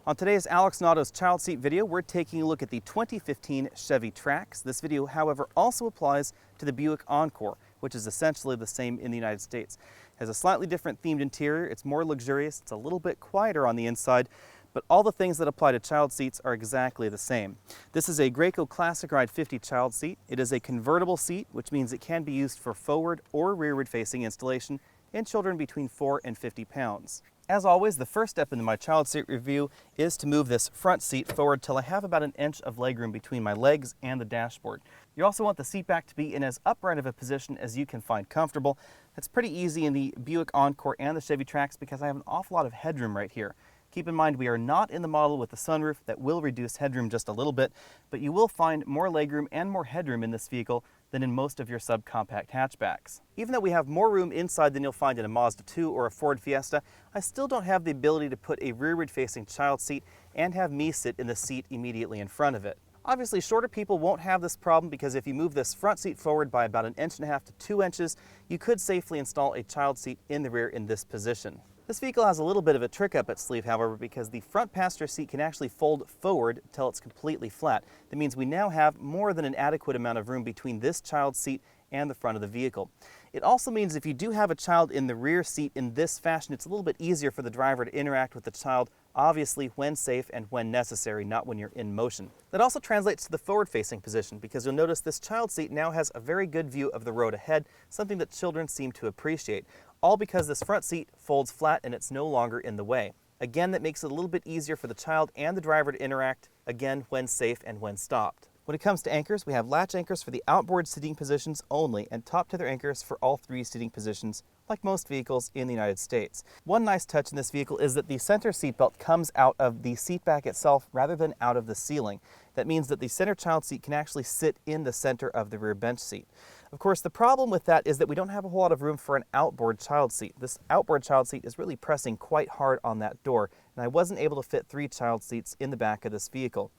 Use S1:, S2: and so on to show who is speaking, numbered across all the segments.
S1: On today's Alex and Auto's child seat video, we're taking a look at the 2015 Chevy Trax. This video, however, also applies to the Buick Encore, which is essentially the same in the United States. It has a slightly different themed interior, it's more luxurious, it's a little bit quieter on the inside, but all the things that apply to child seats are exactly the same. This is a Graco Classic Ride 50 child seat. It is a convertible seat, which means it can be used for forward or rearward-facing installation in children between 4 and 50 pounds. As always, the first step in my child seat review is to move this front seat forward till I have about an inch of legroom between my legs and the dashboard. You also want the seat back to be in as upright of a position as you can find comfortable. That's pretty easy in the Buick Encore and the Chevy Trax because I have an awful lot of headroom right here. Keep in mind we are not in the model with the sunroof. That will reduce headroom just a little bit, but you will find more legroom and more headroom in this vehicle than in most of your subcompact hatchbacks. Even though we have more room inside than you'll find in a Mazda 2 or a Ford Fiesta, I still don't have the ability to put a rearward-facing child seat and have me sit in the seat immediately in front of it. Obviously, shorter people won't have this problem because if you move this front seat forward by about 1.5 inches to 2 inches, you could safely install a child seat in the rear in this position. This vehicle has a little bit of a trick up its sleeve, however, because the front passenger seat can actually fold forward until it's completely flat. That means we now have more than an adequate amount of room between this child seat and the front of the vehicle. It also means if you do have a child in the rear seat in this fashion, it's a little bit easier for the driver to interact with the child, obviously when safe and when necessary, not when you're in motion. That also translates to the forward-facing position because you'll notice this child seat now has a very good view of the road ahead, something that children seem to appreciate, all because this front seat folds flat and it's no longer in the way. Again, that makes it a little bit easier for the child and the driver to interact, again, when safe and when stopped. When it comes to anchors, we have latch anchors for the outboard seating positions only and top tether anchors for all 3 seating positions, like most vehicles in the United States. One nice touch in this vehicle is that the center seat belt comes out of the seat back itself rather than out of the ceiling. That means that the center child seat can actually sit in the center of the rear bench seat. Of course, the problem with that is that we don't have a whole lot of room for an outboard child seat. This outboard child seat is really pressing quite hard on that door, and I wasn't able to fit 3 child seats in the back of this vehicle.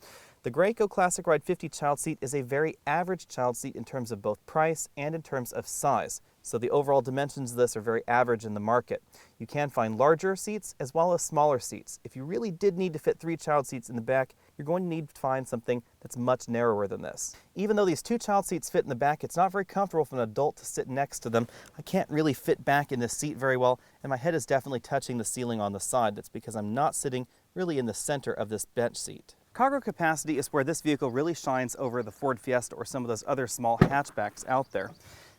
S1: The Graco Classic Ride 50 child seat is a very average child seat in terms of both price and in terms of size. So the overall dimensions of this are very average in the market. You can find larger seats as well as smaller seats. If you really did need to fit 3 child seats in the back, you're going to need to find something that's much narrower than this. Even though these 2 child seats fit in the back, it's not very comfortable for an adult to sit next to them. I can't really fit back in this seat very well, and my head is definitely touching the ceiling on the side. That's because I'm not sitting really in the center of this bench seat. Cargo capacity is where this vehicle really shines over the Ford Fiesta or some of those other small hatchbacks out there.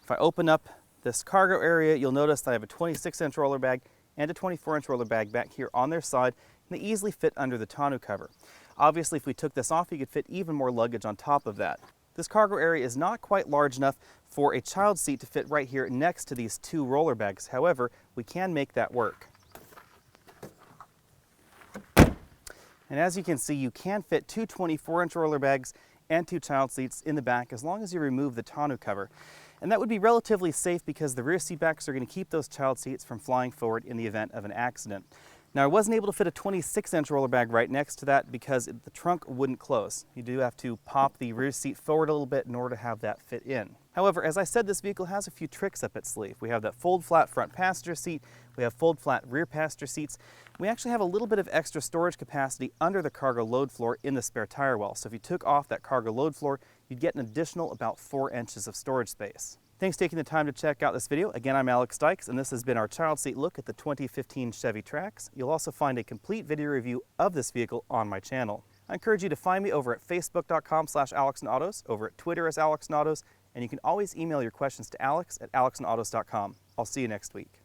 S1: If I open up this cargo area, you'll notice that I have a 26-inch roller bag and a 24-inch roller bag back here on their side, and they easily fit under the tonneau cover. Obviously, if we took this off, you could fit even more luggage on top of that. This cargo area is not quite large enough for a child seat to fit right here next to these 2 roller bags. However, we can make that work. And as you can see, you can fit 2 24-inch roller bags and 2 child seats in the back as long as you remove the tonneau cover. And that would be relatively safe because the rear seat backs are going to keep those child seats from flying forward in the event of an accident. Now, I wasn't able to fit a 26-inch roller bag right next to that because the trunk wouldn't close. You do have to pop the rear seat forward a little bit in order to have that fit in. However, as I said, this vehicle has a few tricks up its sleeve. We have that fold flat front passenger seat, we have fold flat rear passenger seats. We actually have a little bit of extra storage capacity under the cargo load floor in the spare tire well. So if you took off that cargo load floor, you'd get an additional about 4 inches of storage space. Thanks for taking the time to check out this video. Again, I'm Alex Dykes, and this has been our child seat look at the 2015 Chevy Trax. You'll also find a complete video review of this vehicle on my channel. I encourage you to find me over at facebook.com/AlexandAutos, over at Twitter as Alex and Autos, and you can always email your questions to alex@alexandautos.com. I'll see you next week.